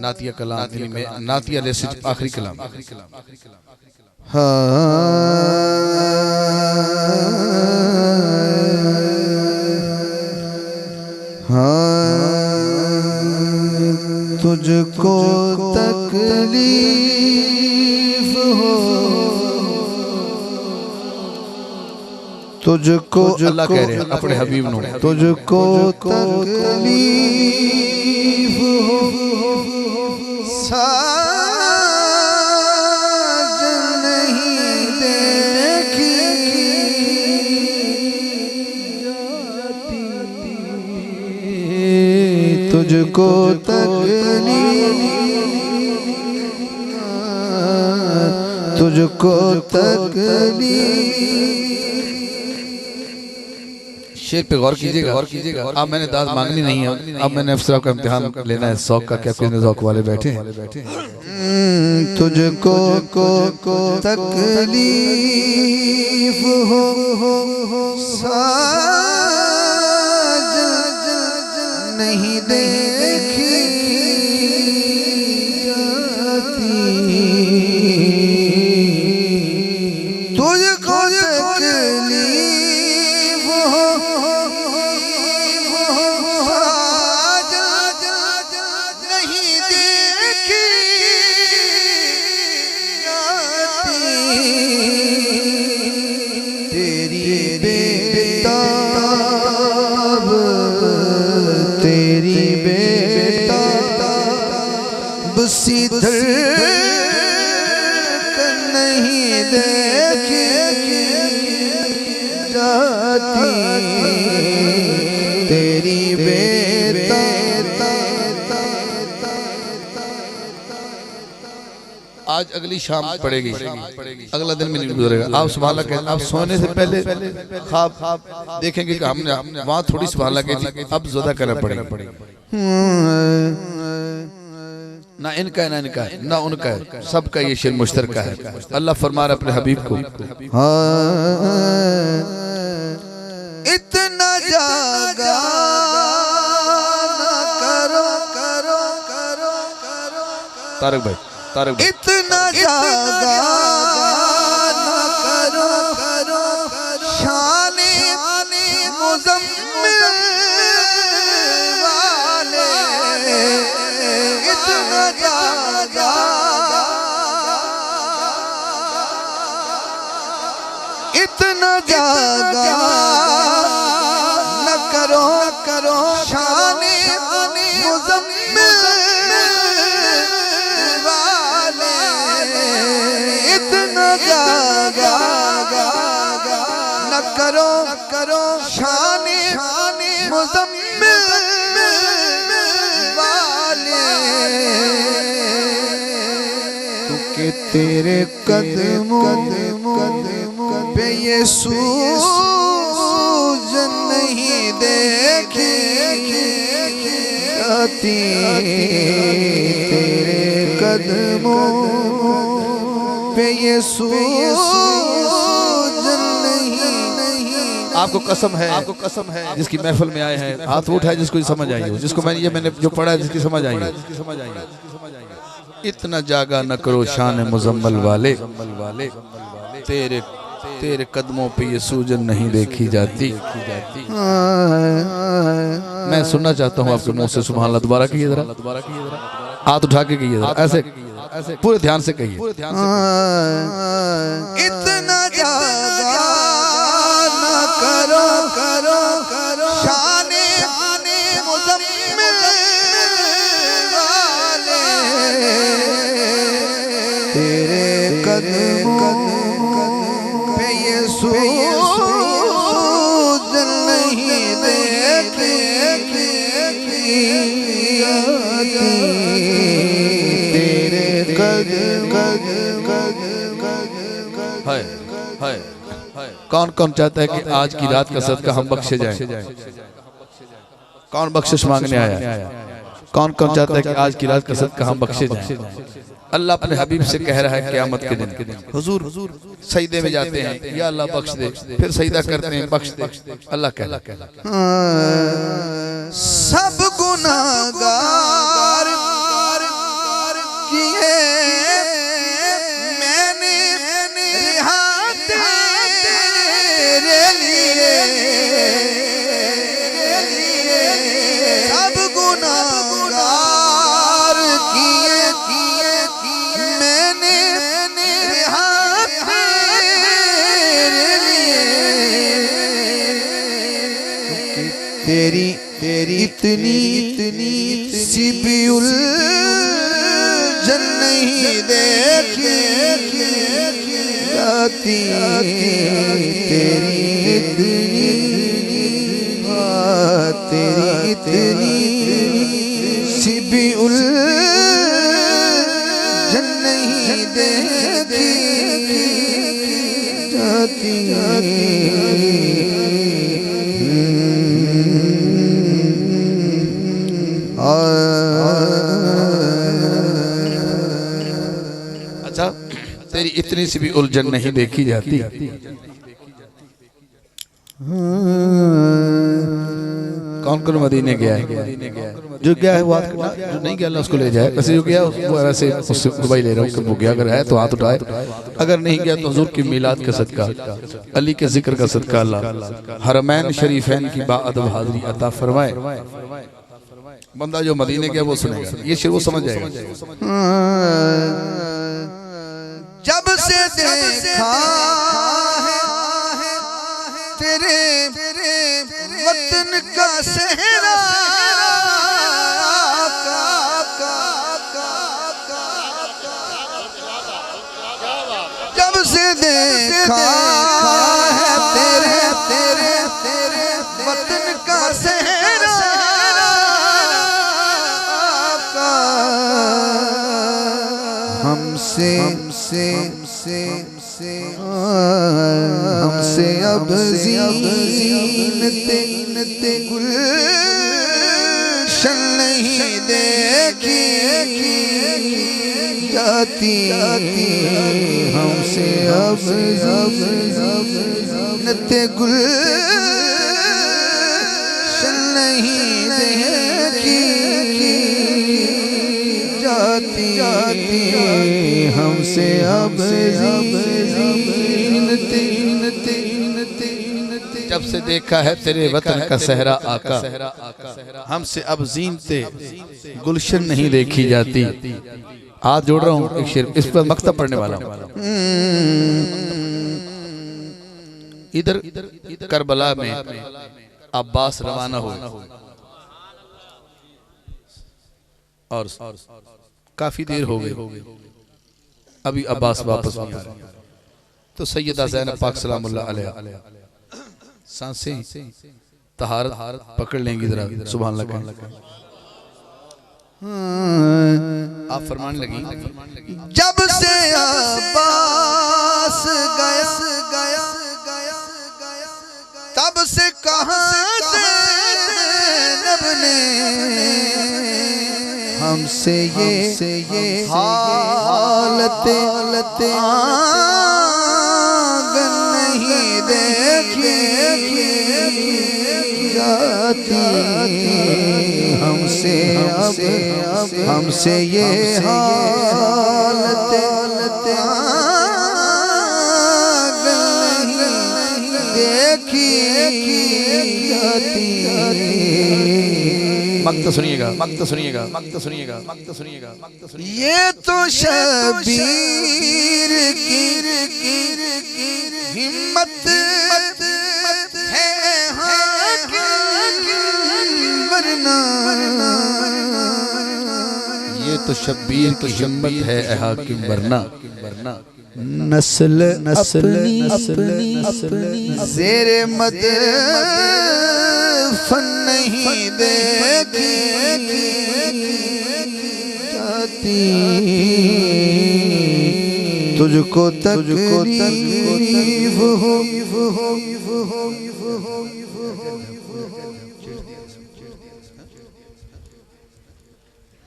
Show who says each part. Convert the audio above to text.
Speaker 1: नातिया कलाम में नातिया जैसे आखिरी कलाम
Speaker 2: तुझको तकलीफ हो, तुझको
Speaker 1: अल्लाह कह रहे हैं अपने हबीब नो,
Speaker 2: तुझको तकलीफ हो साजन नहीं देखी जाती, तुझको तुझको तकलीफ।
Speaker 1: शेर पे गौर कीजिएगा, गौर कीजिएगा। अब मैंने दाद मांगनी नहीं है, अब मैंने अफसर का इम्तिहान लेना है। शौक का क्या, कुछ शौक वाले बैठे हैं।
Speaker 2: तुझको तकलीफ हो साजन नहीं देखी जाती, तुझको तकलीफ हो साजन नहीं देखी जाती, तेरी बेताब तेरी बेताब सी धड़कन नहीं देखी जाती, तेरी
Speaker 1: आज अगली शाम पड़ेगी, अगला दिन में नहीं गुजरेगा। आप सुभान के आप सोने से पहले ख्वाब देखेंगे कि हमने वहाँ थोड़ी सुभान के अब ज़्यादा करना पड़ेगा। ना इनका है ना इनका है ना उनका है, सबका ये शेर मुश्तरका है। अल्लाह फरमा रहा अपने हबीब को,
Speaker 2: इतना जागा करो करो करो करो
Speaker 1: तारक भाई, तारक भाई,
Speaker 2: इतना जागा करो करो शाने मुज़म्मिल वाले, इतना जागा इतना जागा न करो करो शाने मुज़म्मिल वाले, इतना जागा न करो करो शाने मुज़म्मिल वाले, क्योंकि तेरे कदमों पे ये सूजन नहीं देखी जाती, तेरे कदमों पे ये सूजन नहीं।
Speaker 1: आपको कसम है, आपको कसम है, जिसकी महफिल में आए हैं हाथ उठाए जिसको समझ आई हो, जिसको मैंने जो पढ़ा है जिसकी समझ आई है। इतना जागा न करो शान मुजम्मल वाले, तेरे कदमों पे ये सूजन नहीं देखी जाती। मैं सुनना चाहता हूँ आपके मुंह से सुभान अल्लाह। दोबारा कहिए जरा, हाथ उठा के कहिए जरा, ऐसे पूरे ध्यान से कहिए।
Speaker 2: इतना जागा न करो करो करो शाने मुज़म्मिल वाले, तेरे कदमों पे ये सूजन नहीं देखी जाती, तेरे
Speaker 1: कौन कौन चाहता है कि आज की रात का सदका हम बख्शे जाएं? कौन बख्शिश मांगने आया? कौन कौन चाहता है कि आज की रात का सदका हम बख्शे जाएं? अल्लाह अपने हबीब से कह रहा है क़यामत के दिन, हुजूर सजदे में जाते हैं, या अल्लाह बख्श दे, फिर सजदा करते हैं, बख्श दे। अल्लाह कह रहा है
Speaker 2: तेरी तेरी इतनी इतनी सी भी उलझन नहीं देखी जाती तेरी इतनी तेरी सी भी उलझन नहीं देखी जाती
Speaker 1: अच्छा, तेरी इतनी सी भी उलझन नहीं देखी जाती। कौन कौन मदीने गया है? जो गया है वो हाथ करना, जो नहीं गया उसको ले जाए। वैसे जो गया वो वैसे उससे दुबई ले रहा हूँ कि वो गया, अगर है तो हाथ उठाए, अगर नहीं गया तो हुजूर की मिलाद का सदका, अली के जिक्र का सदका अल्लाह हरमैन शरीफैन की बाअदब हाज़री अता फरमाए। बंदा जो मदीने गया वो सुनेगा, ये शेर वो समझ जाएगा।
Speaker 2: जब से देखा है तेरे वतन का सहरा जब से देखा है तेरे तेरे तेरे वतन का सहरा हमसे अब ज़ीनते गुलशन नहीं देखी जाती हमसे अब ज़ीनते गुलशन नहीं देखी जाती हमसे अब
Speaker 1: जब से देखा है तेरे वतन का सहरा आका, हमसे अब ज़ीनते गुलशन नहीं देखी जाती। हाथ जोड़ रहा हूँ, एक शेर इस पर मक्तब पढ़ने वाला हूँ। इधर करबला में अब्बास रवाना हुए और काफी देर हो गई, अभी अब्बास वापस नहीं आ रहे। तो सैयदा ज़ैनब पाक सलामुल्लाह अलैहा सांसें तहारत पकड़ लेंगी जरा, सुभान अल्लाह। आप फरमाने लगी,
Speaker 2: जब से अब्बास गया तब से कहां ज़ैनब ने हमसे ये हालत आंगन नहीं देखी जाती हमसे ये हालत आंगन नहीं देखी जाती।
Speaker 1: मक्त सुनिएगा,
Speaker 2: ये तो शबीर की हिम्मत है वरना
Speaker 1: ये तो शब्बीर की हिम्मत है हाकिम वरना
Speaker 2: नस्ल अपनी ज़ेरे मद फन नहीं देखी जाती तुझको तकलीफ हो